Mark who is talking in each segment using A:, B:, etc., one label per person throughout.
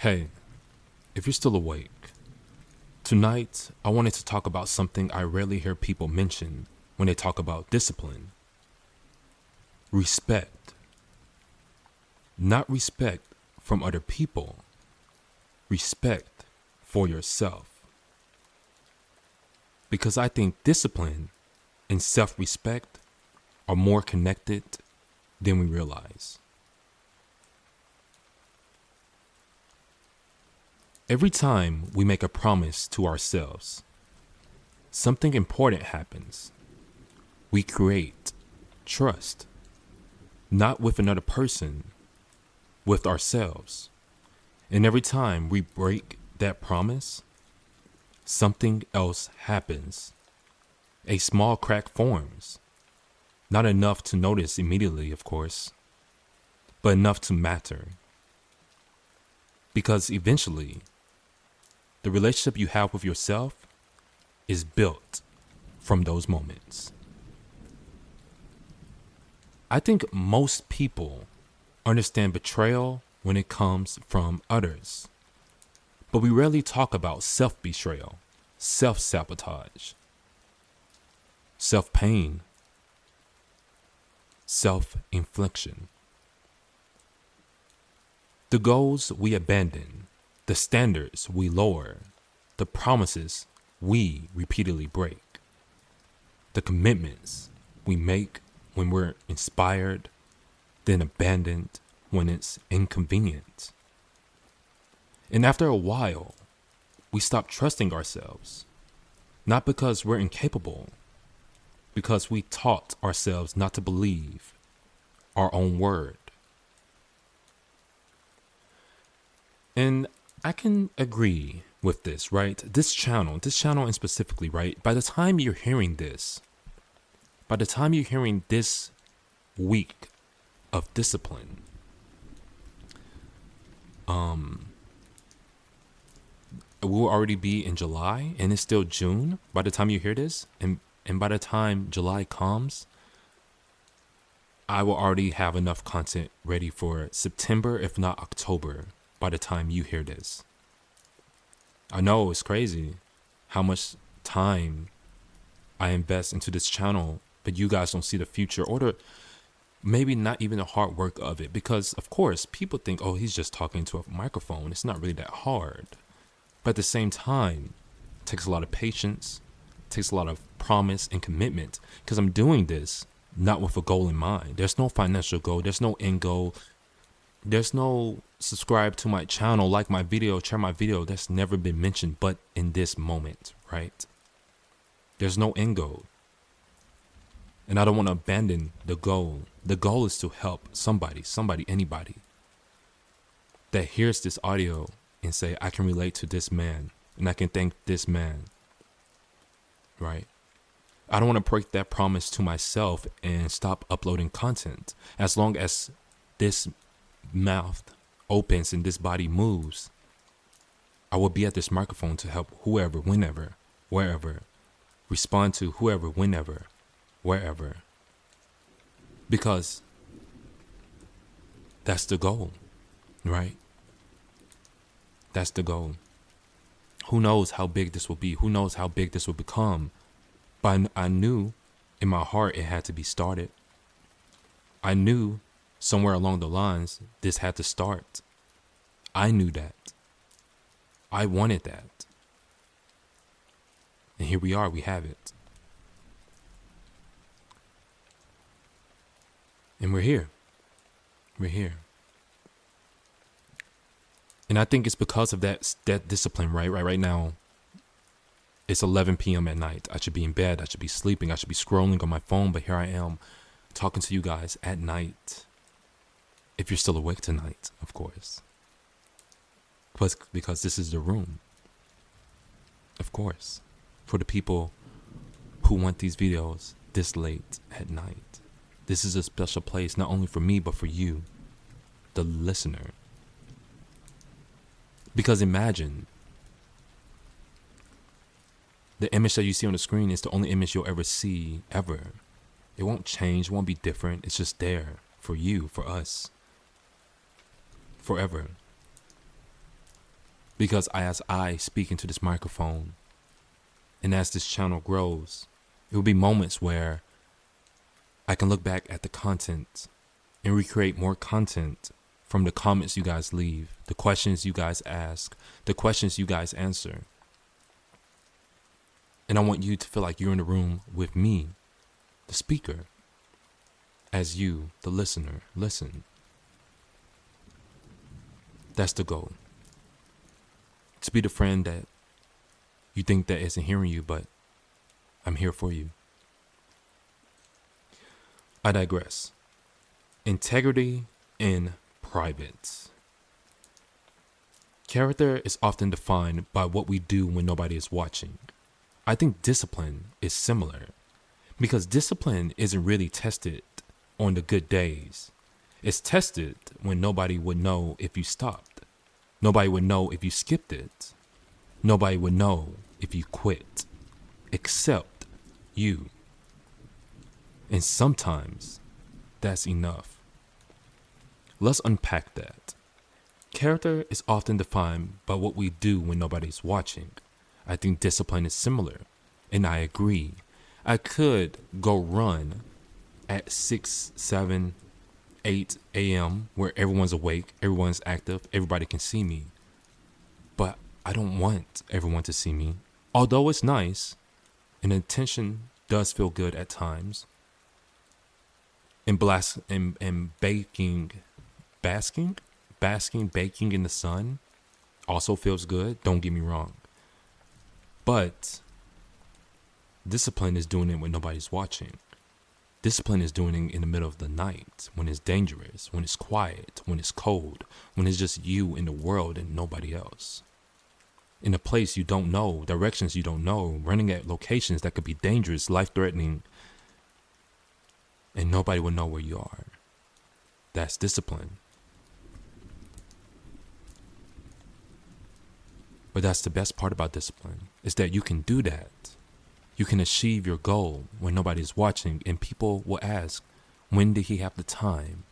A: Hey, if you're still awake, tonight I wanted to talk about something I rarely hear people mention when they talk about discipline: respect. Not respect from other people, respect for yourself. Because I think discipline and self respect are more connected than we realize. Every time we make a promise to ourselves, something important happens. We create trust, not with another person, with ourselves. And every time we break that promise, something else happens. A small crack forms. Not enough to notice immediately, of course, but enough to matter. Because eventually, the relationship you have with yourself is built from those moments. I think most people understand betrayal when it comes from others, but we rarely talk about self-betrayal, self-sabotage, self-pain, self-infliction. The goals we abandon, the standards we lower, the promises we repeatedly break, the commitments we make when we're inspired, then abandoned when it's inconvenient. And after a while, we stop trusting ourselves, not because we're incapable, because we taught ourselves not to believe our own word. And I can agree with this, right? This channel and specifically, right? By the time you're hearing this week of discipline, we'll already be in July and it's still June by the time you hear this. And by the time July comes, I will already have enough content ready for September, if not October, by the time you hear this. I know it's crazy how much time I invest into this channel, but you guys don't see the future or maybe not even the hard work of it. Because, of course, people think, oh, he's just talking to a microphone. It's not really that hard. But at the same time, it takes a lot of patience, it takes a lot of promise and commitment, because I'm doing this not with a goal in mind. There's no financial goal. There's no end goal. There's no subscribe to my channel, like my video, share my video. That's never been mentioned, but in this moment, right? There's no end goal. And I don't want to abandon the goal. The goal is to help somebody, anybody that hears this audio and say, I can relate to this man and I can thank this man, right? I don't want to break that promise to myself and stop uploading content. As long as this mouth opens and this body moves, I will be at this microphone to help whoever, whenever, wherever, respond to whoever, whenever, wherever. Because that's the goal, right? That's the goal. Who knows how big this will be? Who knows how big this will become? But I knew in my heart it had to be started. I knew somewhere along the lines this had to start. I knew that. I wanted that. And here we are, we have it. And we're here. We're here. And I think it's because of that discipline, right? Right now, it's 11 p.m. at night. I should be in bed. I should be sleeping. I should be scrolling on my phone. But here I am talking to you guys at night. If you're still awake tonight, of course. Because this is the room. Of course. For the people who want these videos this late at night. This is a special place, not only for me, but for you, the listener. Because imagine, the image that you see on the screen is the only image you'll ever see, ever. It won't change, it won't be different. It's just there for you, for us, forever. Because as I speak into this microphone and as this channel grows, it will be moments where I can look back at the content and recreate more content from the comments you guys leave, the questions you guys ask, the questions you guys answer. And I want you to feel like you're in the room with me, the speaker, as you, the listener, listen. That's the goal. To be the friend that you think that isn't hearing you, but I'm here for you. I digress. Integrity in private. Character is often defined by what we do when nobody is watching. I think discipline is similar, because discipline isn't really tested on the good days. It's tested when nobody would know if you stopped. Nobody would know if you skipped it. Nobody would know if you quit, except you. And sometimes that's enough. Let's unpack that. Character is often defined by what we do when nobody's watching. I think discipline is similar, and I agree. I could go run at 6, 7, 8 a.m. where everyone's awake, everyone's active, everybody can see me. But I don't want everyone to see me. Although it's nice, and attention does feel good at times. And baking in the sun also feels good. Don't get me wrong. But discipline is doing it when nobody's watching. Discipline is doing it in the middle of the night, when it's dangerous, when it's quiet, when it's cold, when it's just you in the world and nobody else. In a place you don't know, directions you don't know, running at locations that could be dangerous, life-threatening, and nobody will know where you are. That's discipline. But that's the best part about discipline, is that you can do that. You can achieve your goal when nobody's watching, and people will ask, when did he have the time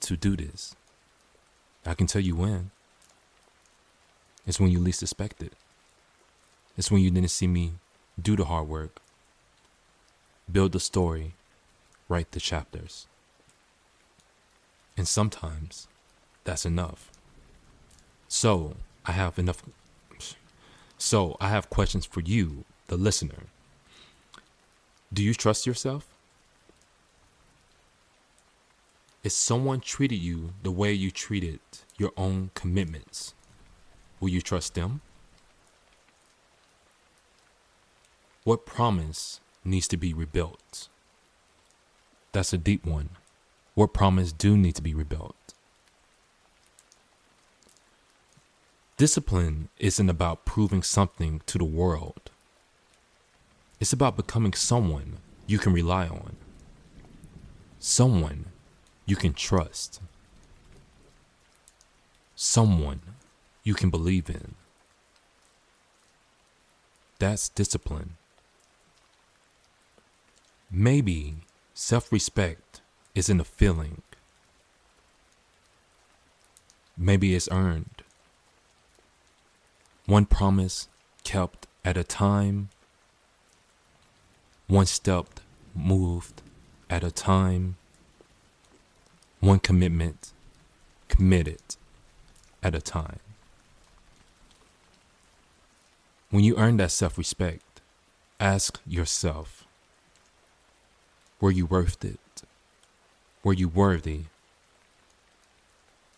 A: to do this? I can tell you when. It's when you least expect it. It's when you didn't see me do the hard work, build the story, write the chapters. And sometimes that's enough. So I have questions for you, the listener. Do you trust yourself? If someone treated you the way you treated your own commitments, will you trust them? What promise needs to be rebuilt? That's a deep one. What promise do need to be rebuilt? Discipline isn't about proving something to the world. It's about becoming someone you can rely on. Someone you can trust. Someone you can believe in. That's discipline. Maybe self-respect isn't a feeling. Maybe it's earned. One promise kept at a time. One step moved at a time. One commitment committed at a time. When you earn that self-respect, ask yourself, were you worth it? Were you worthy?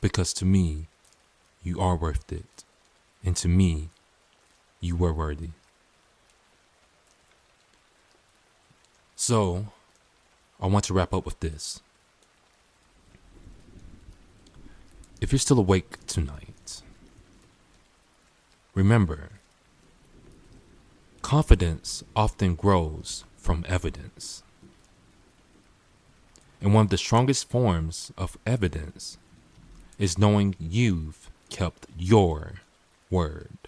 A: Because to me, you are worth it. And to me, you were worthy. So, I want to wrap up with this. If you're still awake tonight, remember, confidence often grows from evidence. And one of the strongest forms of evidence is knowing you've kept your word.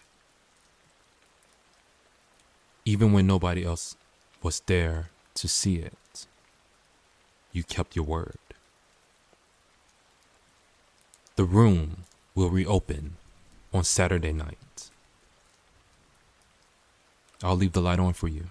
A: Even when nobody else was there to see it, you kept your word. The room will reopen on Saturday night. I'll leave the light on for you.